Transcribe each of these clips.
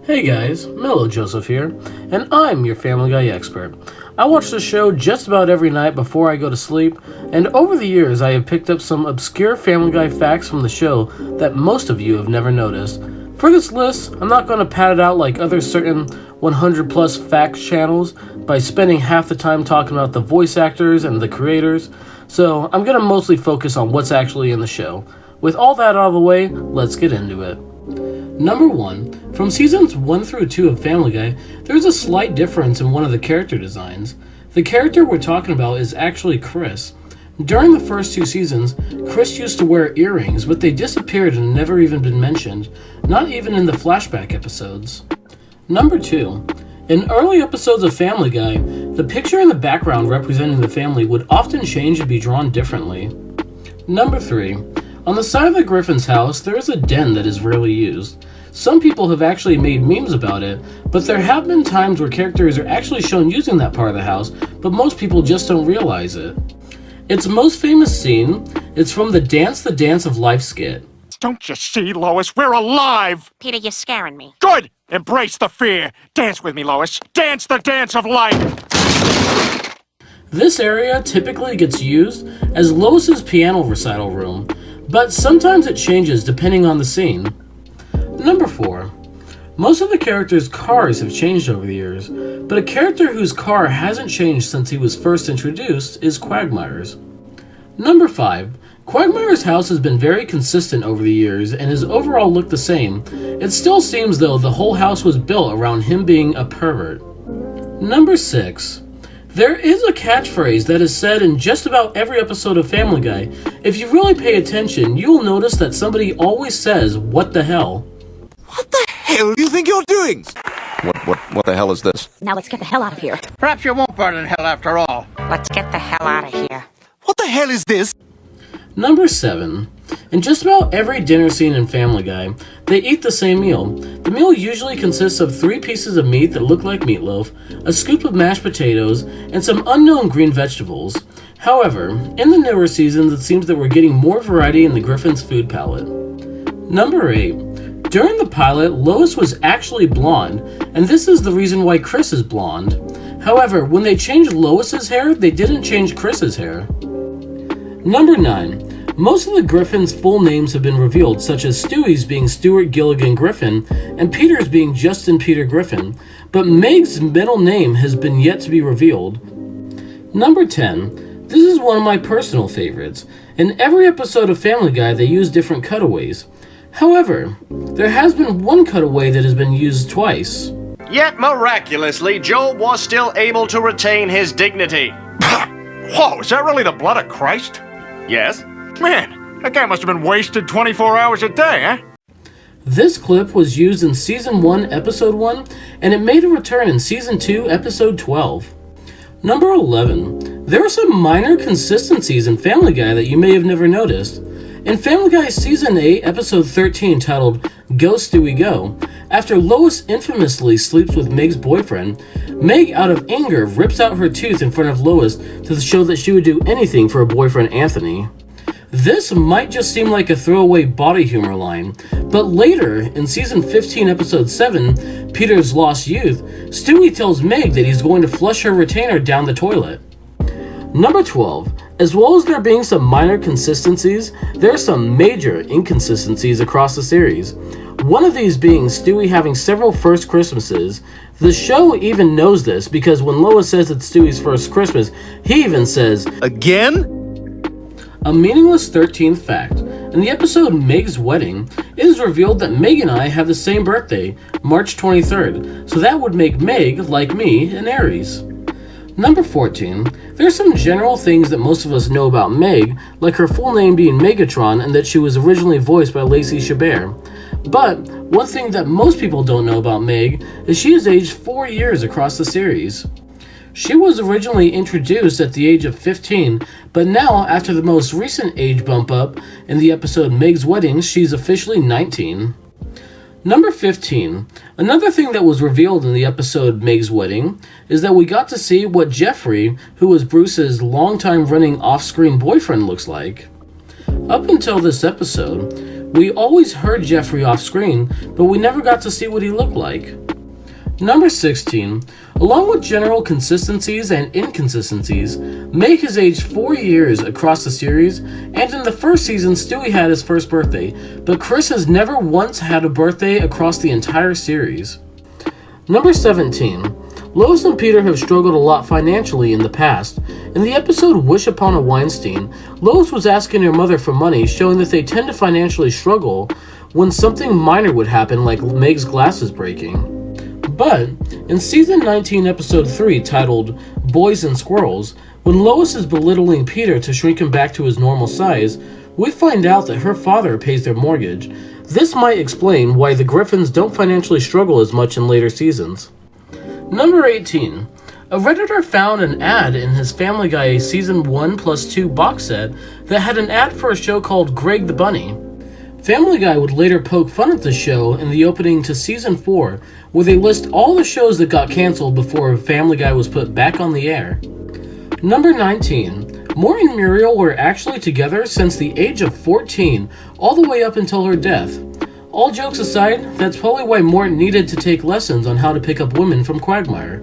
Hey guys, Mellow Joseph here, and I'm your Family Guy expert. I watch the show just about every night before I go to sleep, and over the years I have picked up some obscure Family Guy facts from the show that most of you have never noticed. For this list, I'm not going to pad it out like other certain 100 plus fact channels by spending half the time talking about the voice actors and the creators, so I'm going to mostly focus on what's actually in the show. With all that out of the way, let's get into it. Number 1. From seasons 1 through 2 of Family Guy, there's a slight difference in one of the character designs. The character we're talking about is actually Chris. During the first 2 seasons, Chris used to wear earrings, but they disappeared and never even been mentioned, not even in the flashback episodes. Number 2. In early episodes of Family Guy, the picture in the background representing the family would often change and be drawn differently. Number 3. On the side of the Griffin's house, there is a den that is rarely used. Some people have actually made memes about it, but there have been times where characters are actually shown using that part of the house, but most people just don't realize it. Its most famous scene is from the Dance of Life skit. Don't you see, Lois? We're alive! Peter, you're scaring me. Good! Embrace the fear! Dance with me, Lois! Dance the dance of life! This area typically gets used as Lois's piano recital room, but sometimes it changes depending on the scene. Number 4. Most of the characters' cars have changed over the years, but a character whose car hasn't changed since he was first introduced is Quagmire's. Number 5. Quagmire's house has been very consistent over the years and has overall looked the same. It still seems though the whole house was built around him being a pervert. Number 6. There is a catchphrase that is said in just about every episode of Family Guy. If you really pay attention, you will notice that somebody always says, "What the hell?" What the hell do you think you're doing? What the hell is this? Now let's get the hell out of here. Perhaps you won't burn in hell after all. Let's get the hell out of here. What the hell is this? Number 7. In just about every dinner scene in Family Guy, they eat the same meal. The meal usually consists of 3 pieces of meat that look like meatloaf, a scoop of mashed potatoes, and some unknown green vegetables. However, in the newer seasons, it seems that we're getting more variety in the Griffin's food palette. Number 8. During the pilot, Lois was actually blonde, and this is the reason why Chris is blonde. However, when they changed Lois's hair, they didn't change Chris's hair. Number 9. Most of the Griffins' full names have been revealed, such as Stewie's being Stuart Gilligan Griffin, and Peter's being Justin Peter Griffin, but Meg's middle name has been yet to be revealed. Number 10. This is one of my personal favorites. In every episode of Family Guy, they use different cutaways. However, there has been one cutaway that has been used twice. Yet miraculously, Job was still able to retain his dignity. Whoa, is that really the blood of Christ? Yes? Man, that guy must have been wasted 24 hours a day, huh? This clip was used in Season 1, Episode 1, and it made a return in Season 2, Episode 12. Number 11. There are some minor consistencies in Family Guy that you may have never noticed. In Family Guy Season 8, Episode 13, titled Go Stewie Go, after Lois infamously sleeps with Meg's boyfriend, Meg, out of anger, rips out her tooth in front of Lois to show that she would do anything for her boyfriend Anthony. This might just seem like a throwaway body humor line, but later, in Season 15, Episode 7, Peter's Lost Youth, Stewie tells Meg that he's going to flush her retainer down the toilet. Number 12. As well as there being some minor consistencies, there are some major inconsistencies across the series. One of these being Stewie having several first Christmases. The show even knows this because when Lois says it's Stewie's first Christmas, he even says, "Again?" A meaningless 13th fact. In the episode Meg's Wedding, it is revealed that Meg and I have the same birthday, March 23rd, so that would make Meg, like me, an Aries. Number 14. There are some general things that most of us know about Meg, like her full name being Megatron and that she was originally voiced by Lacey Chabert. But one thing that most people don't know about Meg is she has aged 4 years across the series. She was originally introduced at the age of 15, but now, after the most recent age bump up in the episode Meg's Wedding, she's officially 19. Number 15. Another thing that was revealed in the episode Meg's Wedding is that we got to see what Jeffrey, who was Bruce's longtime running off-screen boyfriend, looks like. Up until this episode, We always heard Jeffrey off screen, but we never got to see what he looked like. Number 16. Along with general consistencies and inconsistencies, Meg has aged 4 years across the series, and in the first season, Stewie had his first birthday, but Chris has never once had a birthday across the entire series. Number 17. Lois and Peter have struggled a lot financially in the past. In the episode Wish Upon a Weinstein, Lois was asking her mother for money, showing that they tend to financially struggle when something minor would happen, like Meg's glasses breaking. But in season 19, episode 3, titled Boys and Squirrels, when Lois is belittling Peter to shrink him back to his normal size, we find out that her father pays their mortgage. This might explain why the Griffins don't financially struggle as much in later seasons. Number 18. A Redditor found an ad in his Family Guy Season 1+2 box set that had an ad for a show called Greg the Bunny. Family Guy would later poke fun at the show in the opening to Season 4, where they list all the shows that got canceled before Family Guy was put back on the air. Number 19. Mort and Muriel were actually together since the age of 14, all the way up until her death. All jokes aside, that's probably why Mort needed to take lessons on how to pick up women from Quagmire.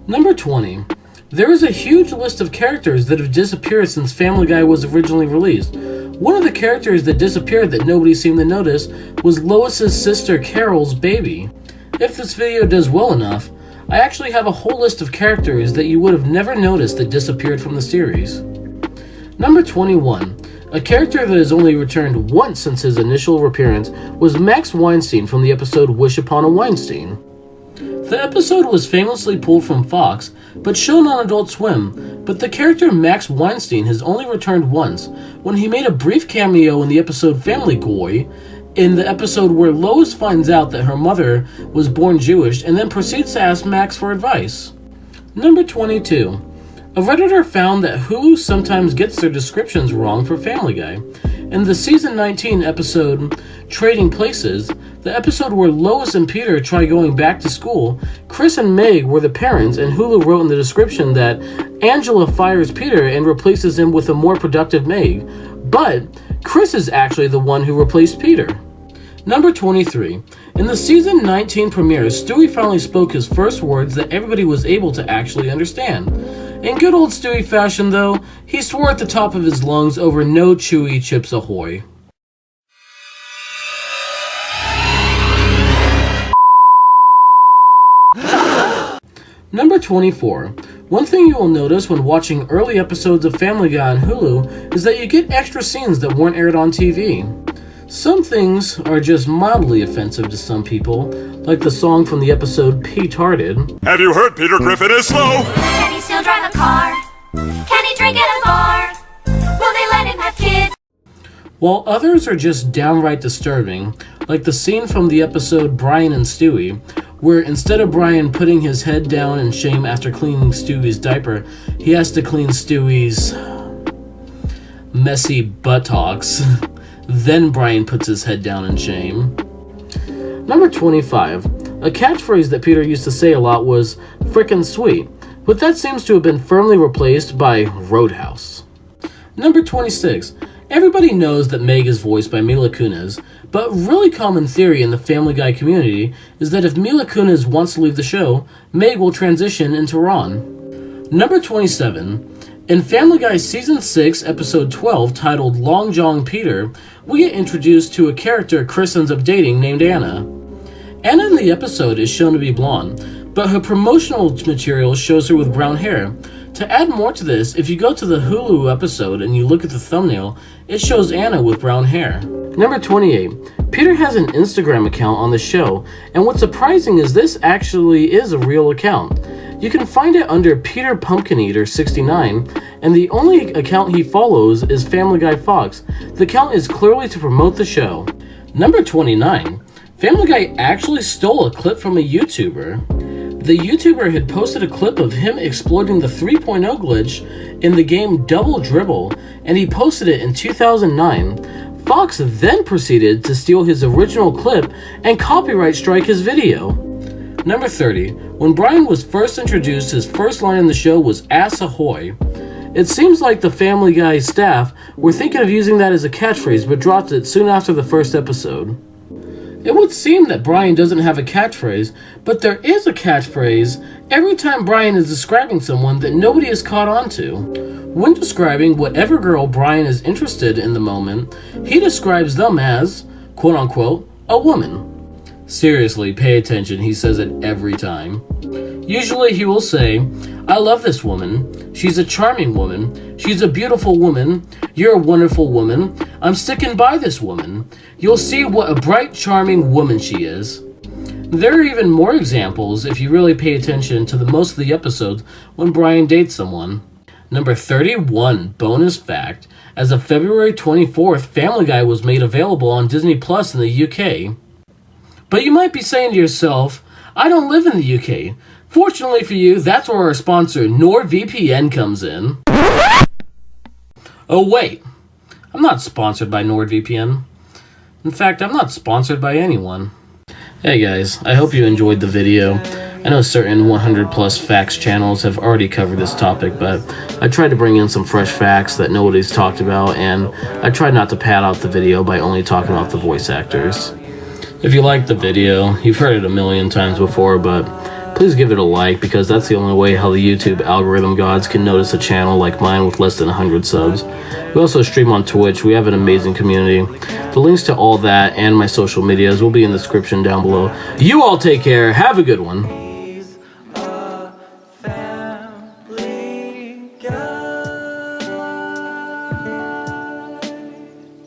Number 20. There is a huge list of characters that have disappeared since Family Guy was originally released. One of the characters that disappeared that nobody seemed to notice was Lois's sister Carol's baby. If this video does well enough, I actually have a whole list of characters that you would have never noticed that disappeared from the series. Number 21. A character that has only returned once since his initial appearance was Max Weinstein from the episode Wish Upon a Weinstein. The episode was famously pulled from Fox, but shown on Adult Swim, but the character Max Weinstein has only returned once, when he made a brief cameo in the episode Family Guy, in the episode where Lois finds out that her mother was born Jewish and then proceeds to ask Max for advice. Number 22. A Redditor found that Hulu sometimes gets their descriptions wrong for Family Guy. In the season 19 episode Trading Places, the episode where Lois and Peter try going back to school, Chris and Meg were the parents, and Hulu wrote in the description that Angela fires Peter and replaces him with a more productive Meg, but Chris is actually the one who replaced Peter. Number 23. In the season 19 premiere, Stewie finally spoke his first words that everybody was able to actually understand. In good old Stewie fashion, though, he swore at the top of his lungs over no chewy chips ahoy. Number 24. One thing you will notice when watching early episodes of Family Guy on Hulu is that you get extra scenes that weren't aired on TV. Some things are just mildly offensive to some people, like the song from the episode P-Tarded. Have you heard Peter Griffin is slow? Can he still drive a car? Can he drink at a bar? Will they let him have kids? While others are just downright disturbing, like the scene from the episode Brian and Stewie, where instead of Brian putting his head down in shame after cleaning Stewie's diaper, he has to clean Stewie's messy buttocks. Then Brian puts his head down in shame. Number 25. A catchphrase that Peter used to say a lot was "frickin' sweet," but that seems to have been firmly replaced by Roadhouse. Number 26. Everybody knows that Meg is voiced by Mila Kunis, but a really common theory in the Family Guy community is that if Mila Kunis wants to leave the show, Meg will transition into Ron. Number 27. In Family Guy Season 6, Episode 12, titled Long John Peter, we get introduced to a character Chris ends up dating named Anna. Anna in the episode is shown to be blonde, but her promotional material shows her with brown hair. To add more to this, if you go to the Hulu episode and you look at the thumbnail, it shows Anna with brown hair. Number 28. Peter has an Instagram account on the show, and what's surprising is this actually is a real account. You can find it under Peter Pumpkin Eater 69, and the only account he follows is Family Guy Fox. The account is clearly to promote the show. Number 29. Family Guy actually stole a clip from a YouTuber. The YouTuber had posted a clip of him exploiting the 3.0 glitch in the game Double Dribble, and he posted it in 2009. Fox then proceeded to steal his original clip and copyright strike his video. Number 30. When Brian was first introduced, his first line in the show was "Ass Ahoy." It seems like the Family Guy staff were thinking of using that as a catchphrase, but dropped it soon after the first episode. It would seem that Brian doesn't have a catchphrase, but there is a catchphrase every time Brian is describing someone that nobody has caught on to. When describing whatever girl Brian is interested in the moment, he describes them as, quote-unquote, a woman. Seriously, pay attention, he says it every time. Usually he will say, I love this woman. She's a charming woman. She's a beautiful woman. You're a wonderful woman. I'm sticking by this woman. You'll see what a bright, charming woman she is. There are even more examples if you really pay attention to most of the episodes when Brian dates someone. Number 31, bonus fact. As of February 24th, Family Guy was made available on Disney Plus in the UK. But you might be saying to yourself, I don't live in the UK. Fortunately for you, that's where our sponsor, NordVPN, comes in. Oh wait, I'm not sponsored by NordVPN. In fact, I'm not sponsored by anyone. Hey guys, I hope you enjoyed the video. I know certain 100 plus facts channels have already covered this topic, but I tried to bring in some fresh facts that nobody's talked about, and I tried not to pad out the video by only talking about the voice actors. If you liked the video, you've heard it a million times before, but please give it a like, because that's the only way how the YouTube algorithm gods can notice a channel like mine with less than 100 subs. We also stream on Twitch. We have an amazing community. The links to all that and my social medias will be in the description down below. You all take care. Have a good one.